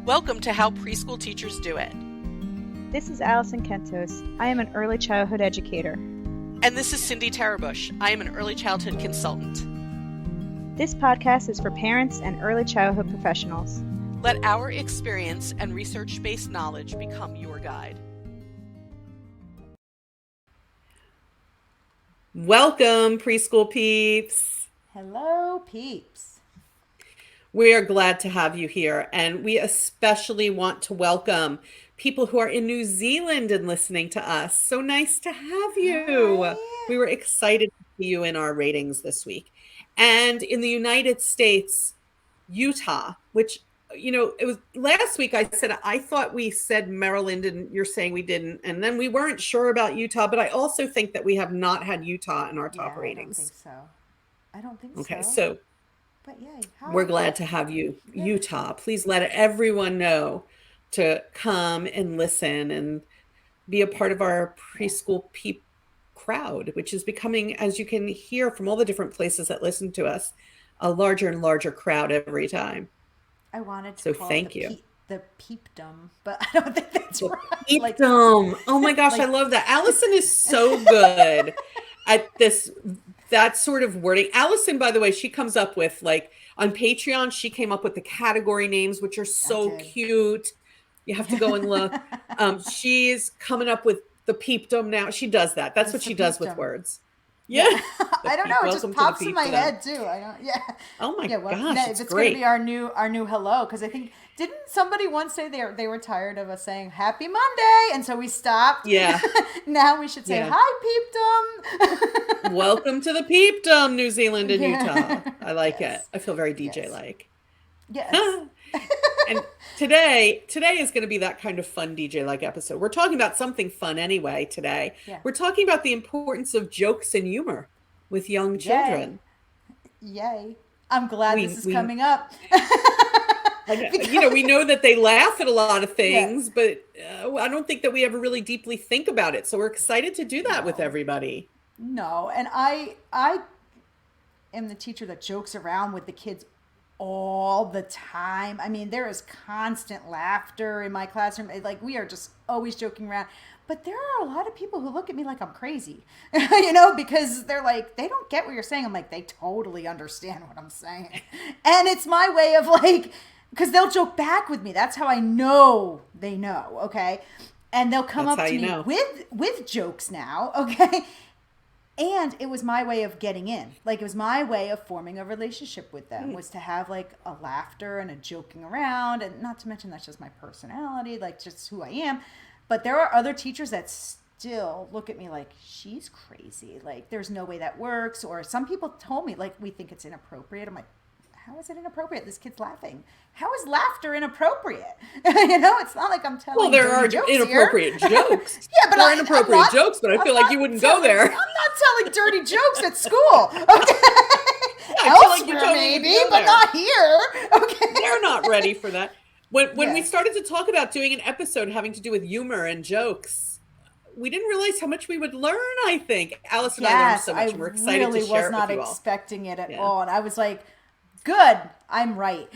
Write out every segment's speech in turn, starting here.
Welcome to How Preschool Teachers Do It. This is Alison Kentos. I am an early childhood educator. And this is Cindy Tarabush. I am an early childhood consultant. This podcast is for parents and early childhood professionals. Let our experience and research-based knowledge become your guide. Welcome, preschool peeps. Hello, peeps. We are glad to have you here, and we especially want to welcome people who are in New Zealand and listening to us. So nice to have you. Hi. We were excited to see you in our ratings this week. And in the United States, Utah, which, you know, it was last week I said, I thought we said Maryland and you're saying we didn't. And then we weren't sure about Utah, but I also think that we have not had Utah in our top ratings. I don't think so. Okay, so but yay. We're glad to have you, Utah. Please let everyone know to come and listen and be a part of our preschool peep crowd, which is becoming, as you can hear from all the different places that listen to us, a larger and larger crowd every time. I wanted to call thank it you. The peepdom, but I don't think that's right. Peepdom. Oh my gosh, I love that. Allison is so good at that sort of wording. Allison, by the way, she comes up with, like, on Patreon, she came up with the category names, which are so cute. You have to go and look. She's coming up with the peepdom now. She does that. That's what she does with words. Yeah. I don't know. It just pops in my head too. I don't. Yeah. Oh my gosh, it's great. Going to be our new hello, because I think didn't somebody once say they were tired of us saying Happy Monday, and so we stopped. Yeah. Now we should say Hi Peepdom. Welcome to the Peepdom, New Zealand and Utah. I like it. I feel very DJ-like. Yes. And today is going to be that kind of fun DJ-like episode. We're talking about something fun anyway today. Yeah. We're talking about the importance of jokes and humor with young children. Yay. I'm glad this is coming up. You know, we know that they laugh at a lot of things, but I don't think that we ever really deeply think about it. So we're excited to do that with everybody. No, and I am the teacher that jokes around with the kids all the time. I mean, there is constant laughter in my classroom. Like, we are just always joking around. But there are a lot of people who look at me like I'm crazy, you know, because they're like, they don't get what you're saying. I'm like, they totally understand what I'm saying. And it's my way of, like, because they'll joke back with me. That's how I know they know, okay? And they'll come up to me with jokes now, okay? And it was my way of getting in. Like, it was my way of forming a relationship with them, was to have, like, a laughter and a joking around. And not to mention that's just my personality, like, just who I am. But there are other teachers that still look at me like, she's crazy. Like, there's no way that works. Or some people told me, like, we think it's inappropriate. I'm like, how is it inappropriate? This kid's laughing. How is laughter inappropriate? You know, it's not like I'm telling. Well, there are inappropriate jokes. Yeah, but there are inappropriate jokes, but I feel like you wouldn't go there. I'm not telling dirty jokes at school. Okay. Yeah, Elsewhere, like maybe, but not here. Okay. They're not ready for that. When we started to talk about doing an episode having to do with humor and jokes, we didn't realize how much we would learn, I think. Alice and I learned so much, and we're excited to share it with you all. I really was not expecting it at all. And I was like, good, I'm right,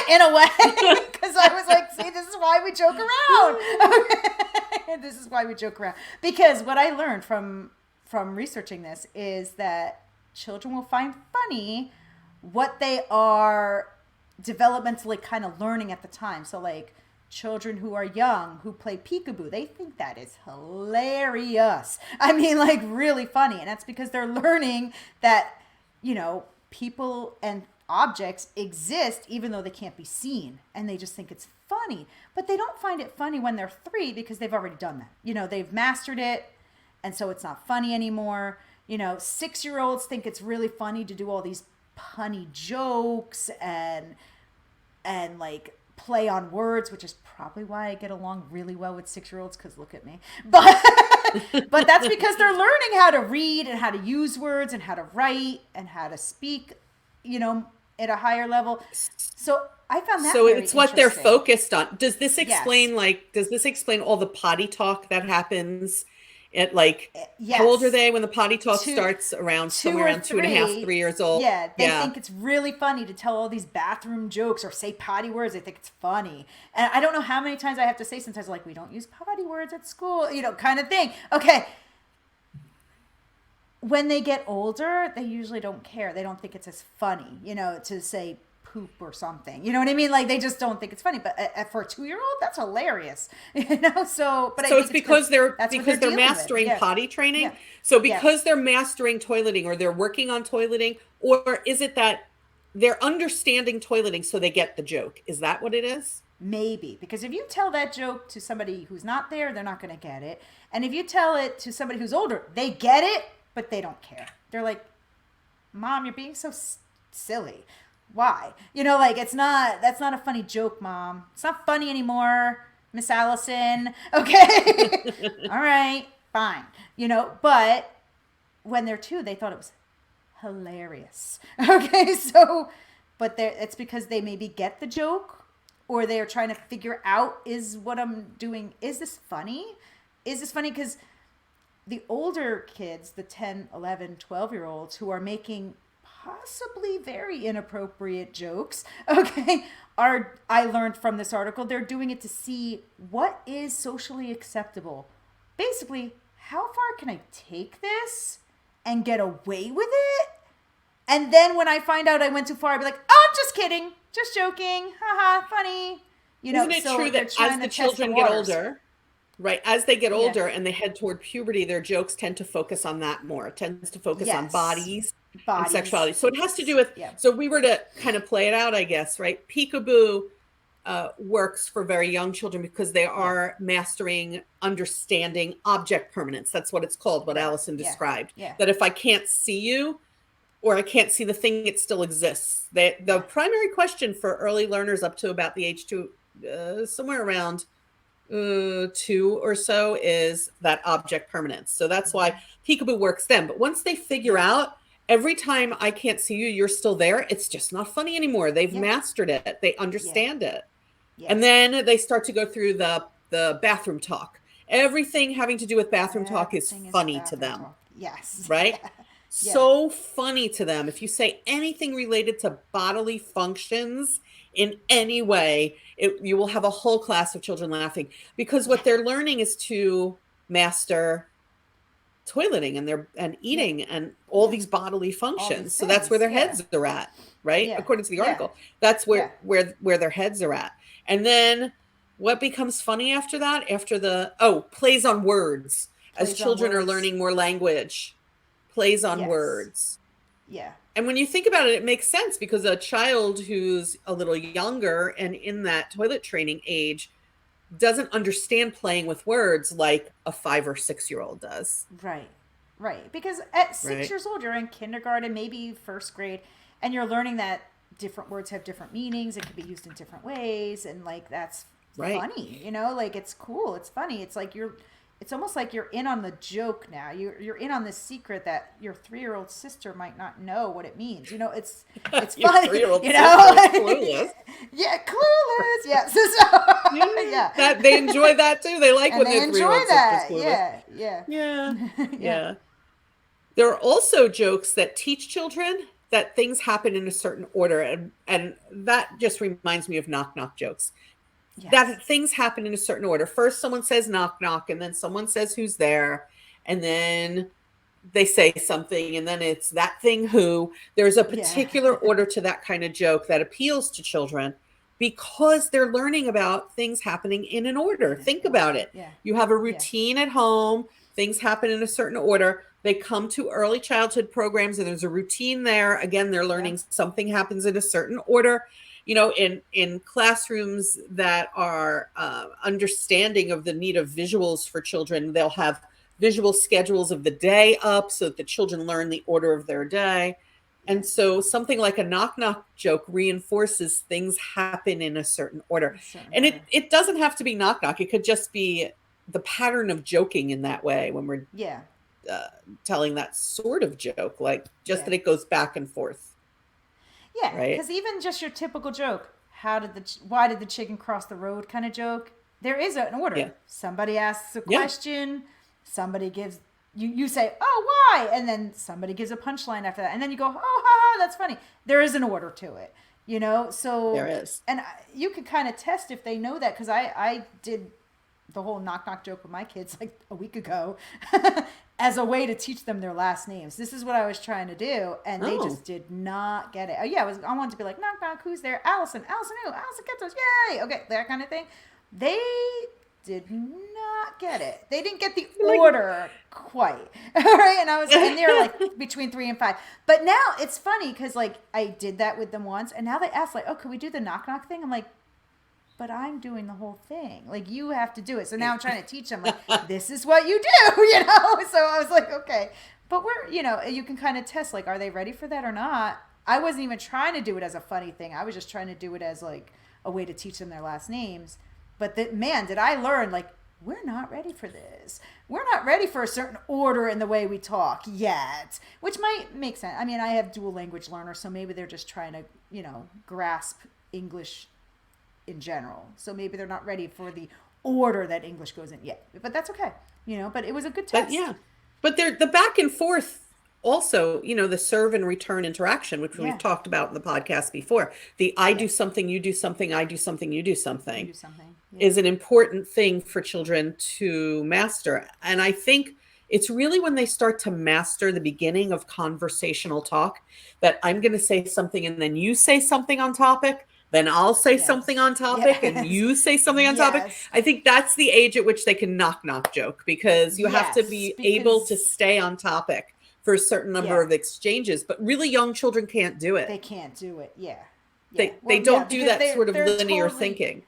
in a way, because I was like, see, this is why we joke around. This is why we joke around. Because what I learned from researching this is that children will find funny what they are developmentally kind of learning at the time. So, like, children who are young who play peekaboo, they think that is hilarious. I mean, like, really funny. And that's because they're learning that, you know, people and objects exist even though they can't be seen, and they just think it's funny. But they don't find it funny when they're 3 because they've already done that. You know, they've mastered it, and so it's not funny anymore. You know, 6-year-olds think it's really funny to do all these punny jokes and like play on words, which is probably why I get along really well with 6-year-olds, because look at me. But that's because they're learning how to read and how to use words and how to write and how to speak, you know, at a higher level. So I found that very it's what they're focused on. Does this explain does this explain all the potty talk that happens At like, Yes. how old are they when the potty talk Two- starts? Around two somewhere or around 2.5, three. 3 years old. Yeah, they think it's really funny to tell all these bathroom jokes or say potty words. They think it's funny. And I don't know how many times I have to say sometimes, like, we don't use potty words at school, kind of thing. Okay. When they get older, they usually don't care. They don't think it's as funny, to say poop or something. You know what I mean? Like, they just don't think it's funny. But for a 2-year-old, that's hilarious. So it's because they're mastering with. potty training. Yeah. So because they're mastering toileting, or they're working on toileting, or is it that they're understanding toileting so they get the joke? Is that what it is? Maybe, because if you tell that joke to somebody who's not there, they're not going to get it. And if you tell it to somebody who's older, they get it, but they don't care. They're like, Mom, you're being so silly. Why? That's not a funny joke, Mom. It's not funny anymore, Miss Allison. Okay. All right, fine. But when they're 2, they thought it was hilarious. Okay. But it's because they maybe get the joke, or they're trying to figure out, is what I'm doing, is this funny? Is this funny? Because the older kids, the 10, 11, 12-year-olds who are making possibly very inappropriate jokes, okay, I learned from this article, they're doing it to see what is socially acceptable. Basically, how far can I take this and get away with it? And then when I find out I went too far, I'd be like, oh, I'm just kidding, just joking, haha, funny. Isn't it true that as the children get older, right, as they get older and they head toward puberty, their jokes tend to focus on that more. It tends to focus on bodies and sexuality. So it has to do with, so we were to kind of play it out, I guess, right? Peekaboo works for very young children because they are mastering, understanding object permanence. That's what it's called, what Allison described. That if I can't see you, or I can't see the thing, it still exists. The primary question for early learners up to about the age 2, somewhere around 2 or so, is that object permanence. So that's why Peekaboo works then. But once they figure out, every time I can't see you, you're still there, it's just not funny anymore. They've mastered it. They understand it. And then they start to go through the bathroom talk. Everything having to do with bathroom talk is funny to them. Yes. Right? So funny to them. If you say anything related to bodily functions in any way, you will have a whole class of children laughing, because what they're learning is to master toileting and eating and all these bodily functions. So that's where their heads are at, right? According to the article, that's where their heads are at. And then what becomes funny after that? After plays on words. As children are learning more language, plays on words. Yeah. And when you think about it, it makes sense, because a child who's a little younger and in that toilet training age doesn't understand playing with words like a 5 or 6-year-old does. Right. Because at 6 years old, you're in kindergarten, maybe first grade, and you're learning that different words have different meanings. It can be used in different ways. And like, that's funny, like, it's cool. It's funny. It's like it's almost like you're in on the joke now. You're in on this secret that your 3-year-old sister might not know what it means. It's funny. 3-year-old clueless. Yeah, clueless. Yes. That they enjoy that too. They like when their 3-year-old sister's clueless. Yeah. There are also jokes that teach children that things happen in a certain order, and that just reminds me of knock knock jokes. That things happen in a certain order. First, someone says knock knock, and then someone says who's there, and then they say something, and then it's that thing who. There's a particular order to that kind of joke that appeals to children, because they're learning about things happening in an order. Think about it. You have a routine at home. Things happen in a certain order. They come to early childhood programs, and there's a routine there. Again, they're learning something happens in a certain order. In classrooms that are understanding of the need of visuals for children, they'll have visual schedules of the day up so that the children learn the order of their day. And so something like a knock knock joke reinforces things happen in a certain order. And it doesn't have to be knock knock. It could just be the pattern of joking in that way when we're telling that sort of joke, like just that it goes back and forth. Yeah, because even just your typical joke, why did the chicken cross the road kind of joke, there is an order. Somebody asks a question, somebody gives you say, oh, why? And then somebody gives a punchline after that. And then you go, oh, ha, ha, that's funny. There is an order to it, So There is. And you could kind of test if they know that, because I did the whole knock knock joke with my kids like a week ago as a way to teach them their last names. This is what I was trying to do, and they just did not get it. Oh yeah, I wanted to be like, knock knock, who's there? Allison. Allison who? Allison Kettos. Yay! Okay, that kind of thing. They did not get it. They didn't get the order quite. All right, and they're like between 3 and 5. But now it's funny because like I did that with them once, and now they ask like, oh, can we do the knock knock thing? I'm like, but I'm doing the whole thing. Like, you have to do it. So now I'm trying to teach them, like, this is what you do, So I was like, okay. But you can kind of test, like, are they ready for that or not? I wasn't even trying to do it as a funny thing. I was just trying to do it as, like, a way to teach them their last names. But, man, did I learn, like, we're not ready for this. We're not ready for a certain order in the way we talk yet, which might make sense. I mean, I have dual language learners, so maybe they're just trying to, grasp English in general. So maybe they're not ready for the order that English goes in yet. But that's okay. But it was a good test. But yeah. But the back and forth also, the serve and return interaction, which we've talked about in the podcast before. The I do something, you do something, I do something, you do something. You do something. Is an important thing for children to master. And I think it's really when they start to master the beginning of conversational talk that I'm going to say something and then you say something on topic. Then I'll say something on topic and you say something on topic. I think that's the age at which they can knock knock joke, because you have to be able to stay on topic for a certain number of exchanges. But really young children can't do it. They can't do it. Yeah. They don't do that sort of linear thinking.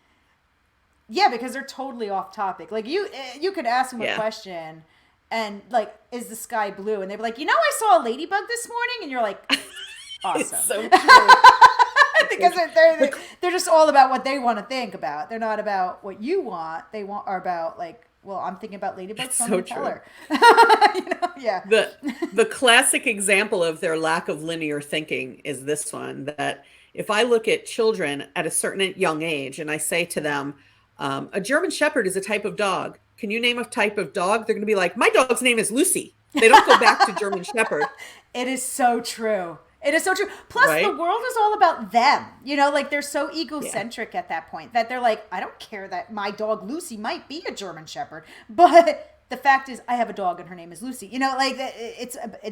Yeah, because they're totally off topic. Like you could ask them a question and like, is the sky blue? And they'd be like, I saw a ladybug this morning. And you're like, awesome. It's so true. Because they're just all about what they want to think about. They're not about what you want. They are about like, well, I'm thinking about ladybugs. So tell her. Yeah. The classic example of their lack of linear thinking is this one, that if I look at children at a certain young age and I say to them, a German Shepherd is a type of dog. Can you name a type of dog? They're going to be like, my dog's name is Lucy. They don't go back to German Shepherd. It is so true. It is so true. Plus, the world is all about them. Like they're so egocentric at that point that they're like, I don't care that my dog Lucy might be a German Shepherd, but the fact is I have a dog and her name is Lucy. Like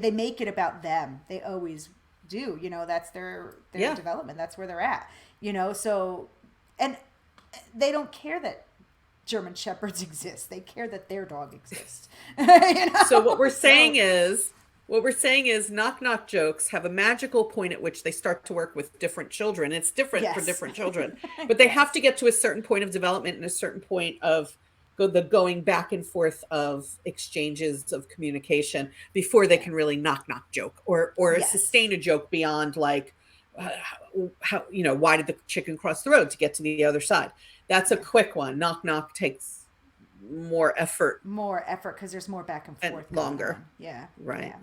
they make it about them. They always do. That's their development. That's where they're at. So, and they don't care that German Shepherds exist. They care that their dog exists. So what we're saying is knock knock jokes have a magical point at which they start to work with different children. It's different for different children, but they have to get to a certain point of development and a certain point of the going back and forth of exchanges of communication before they can really knock knock joke or sustain a joke beyond like, how why did the chicken cross the road to get to the other side? That's a quick one. Knock knock takes more effort because there's more back and forth and longer. Right.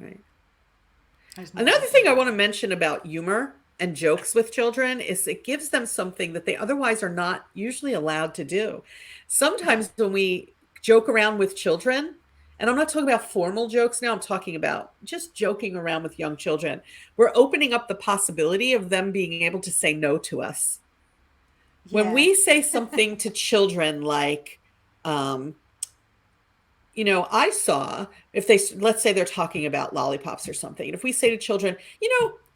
Another thing I want to mention about humor and jokes with children is it gives them something that they otherwise are not usually allowed to do. Sometimes when we joke around with children, and I'm not talking about formal jokes now, I'm talking about just joking around with young children, we're opening up the possibility of them being able to say no to us. When we say something to children like, I saw, let's say they're talking about lollipops or something. And if we say to children,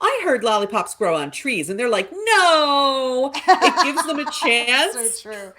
I heard lollipops grow on trees, and they're like, no, it gives them a chance. So true.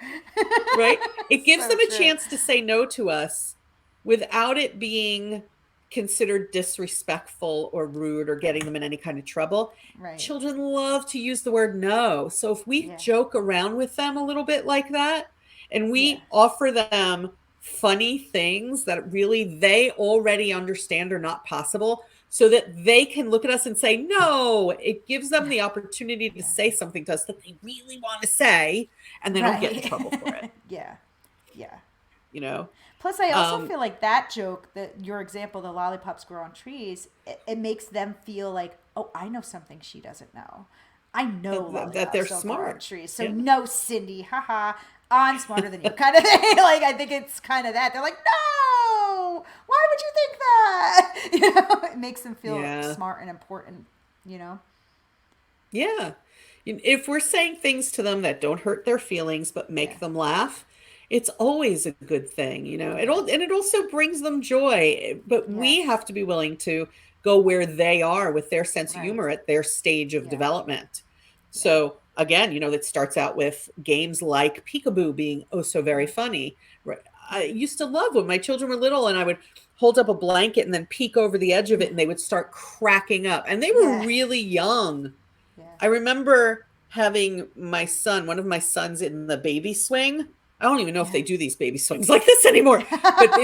Right? It gives them a chance to say no to us without it being considered disrespectful or rude or getting them in any kind of trouble. Right. Children love to use the word no. So if we joke around with them a little bit like that, and we offer them funny things that really they already understand are not possible, so that they can look at us and say, no, it gives them the opportunity to say something to us that they really want to say, and they don't get in trouble for it. Yeah. Plus I also feel like that joke, your example, the lollipops grow on trees, it makes them feel like, oh, I know something she doesn't know. I know that they're smart. Trees. So no, Cindy, haha, I'm smarter than you kind of thing. Like, I think it's kind of that. They're like, no, why would you think that? It makes them feel Yeah. smart and important, you know? Yeah. If we're saying things to them that don't hurt their feelings but Yeah. make them laugh, it's always a good thing, Yeah. and it also brings them joy, but we have Yes. to be willing to go where they are with their sense of Right. humor at their stage of Yeah. development. Yeah. So again, it starts out with games like peekaboo being oh so very Yeah. funny. Right. I used to love when my children were little and I would hold up a blanket and then peek over the edge of it and they would start cracking up. And they were Yeah. really young. Yeah. I remember having one of my sons in the baby swing. I don't even know if Yeah. they do these baby swings like this anymore, but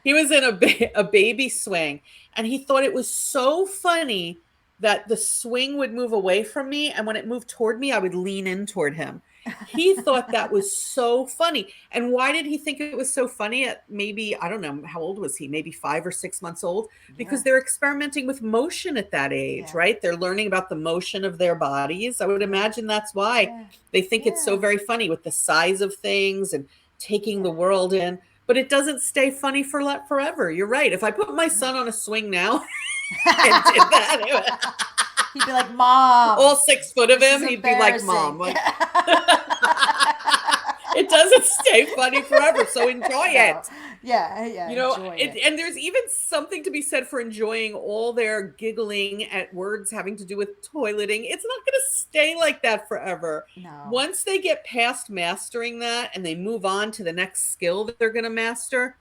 he was in a baby swing and he thought it was so funny that the swing would move away from me and when it moved toward me, I would lean in toward him. He thought that was so funny. And why did he think it was so funny at maybe, I don't know, how old was he? Maybe 5 or 6 months old? Yeah. Because they're experimenting with motion at that age, Yeah. right? They're learning about the motion of their bodies. I would imagine that's why Yeah. they think it's so Yeah. very funny with the size of things and taking the Yeah. world in. But it doesn't stay funny forever. You're right. If I put my No. son on a swing now and did that, He'd be like, Mom, all 6 foot of this him, is he'd be like, embarrassing. Mom. Like, it doesn't stay funny forever, so enjoy No. it. Yeah. Yeah. Enjoy it. And there's even something to be said for enjoying all their giggling at words having to do with toileting. It's not going to stay like that forever. No. Once they get past mastering that and they move on to the next skill that they're going to master,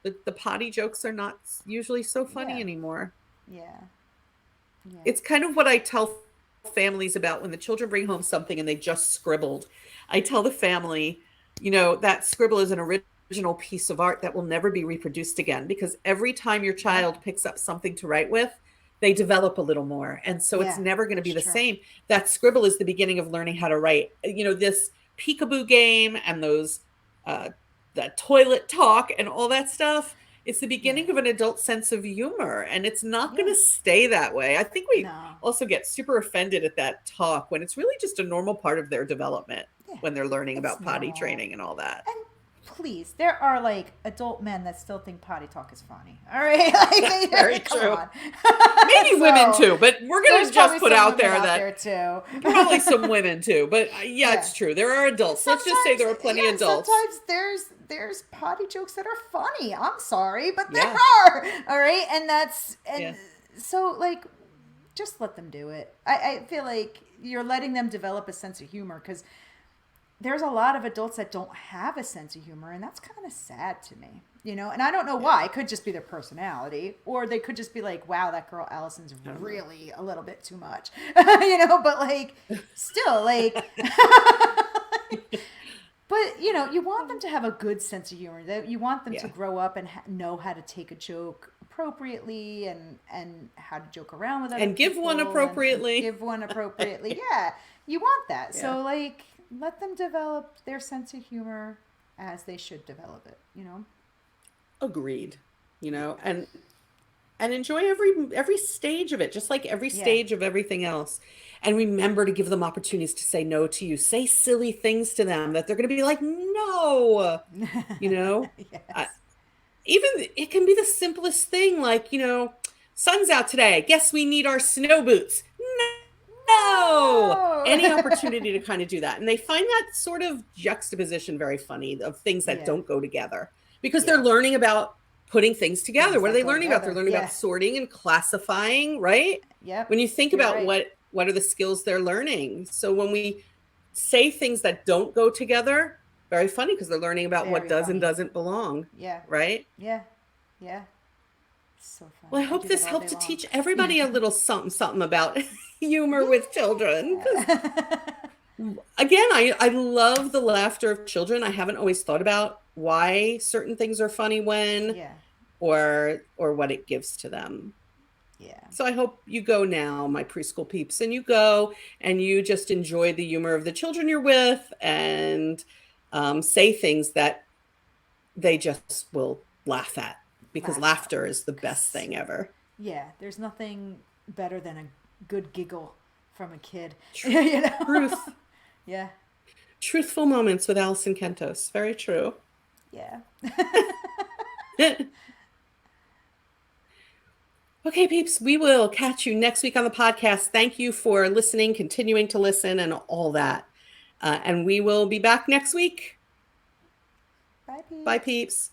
the potty jokes are not usually so funny anymore. Yeah. Yeah. It's kind of what I tell families about when the children bring home something and they just scribbled. I tell the family, that scribble is an original piece of art that will never be reproduced again because every time your child picks up something to write with, they develop a little more. And so it's never going to be the same. That scribble is the beginning of learning how to write. This peekaboo game and those the toilet talk and all that stuff. It's the beginning of an adult sense of humor, and it's not going to stay that way. I think we also get super offended at that talk when it's really just a normal part of their development when they're learning about potty training and all that. And please, there are like adult men that still think potty talk is funny. All right, like, very come true. on. Maybe women too, but we're going to just put out there there that too. probably some women too. But it's true. There are adults. Let's just say there are plenty of adults. Sometimes there's potty jokes that are funny. I'm sorry, but there are. All right, and so like, just let them do it. I feel like you're letting them develop a sense of humor because there's a lot of adults that don't have a sense of humor, and that's kind of sad to me, and I don't know why. It could just be their personality, or they could just be like, wow, that girl Allison's really a little bit too much, but like, still, like, but, you want them to have a good sense of humor. You want them to grow up and know how to take a joke appropriately and how to joke around with other people. And give one appropriately. And give one appropriately. Yeah, you want that. Yeah. So, like, let them develop their sense of humor as they should develop it, Agreed. And enjoy every stage of it, just like every stage of everything else. And remember to give them opportunities to say no to you. Say silly things to them that they're going to be like, no, Yes. Even it can be the simplest thing. Like, sun's out today. Guess we need our snow boots. No. Any opportunity to kind of do that. And they find that sort of juxtaposition very funny of things that don't go together because they're learning about putting things together. Things what are they learning about? They're learning about sorting and classifying, right? Yeah. When you think about what are the skills they're learning. So when we say things that don't go together, very funny because they're learning about what does and doesn't belong. Yeah. Right? Yeah. Yeah. So funny. Well, I hope this helped to teach everybody a little something about humor with children. Again, I love the laughter of children. I haven't always thought about why certain things are funny when or what it gives to them. Yeah. So I hope you go now, my preschool peeps, and you go and you just enjoy the humor of the children you're with and say things that they just will laugh at because laughter is the best thing ever. Yeah. There's nothing better than a good giggle from a kid. Truth. Yeah. Truthful moments with Alison Kentos. Very true. Yeah. Okay, peeps, we will catch you next week on the podcast. Thank you for listening, continuing to listen, and all that. And we will be back next week. Bye, peeps. Bye, peeps.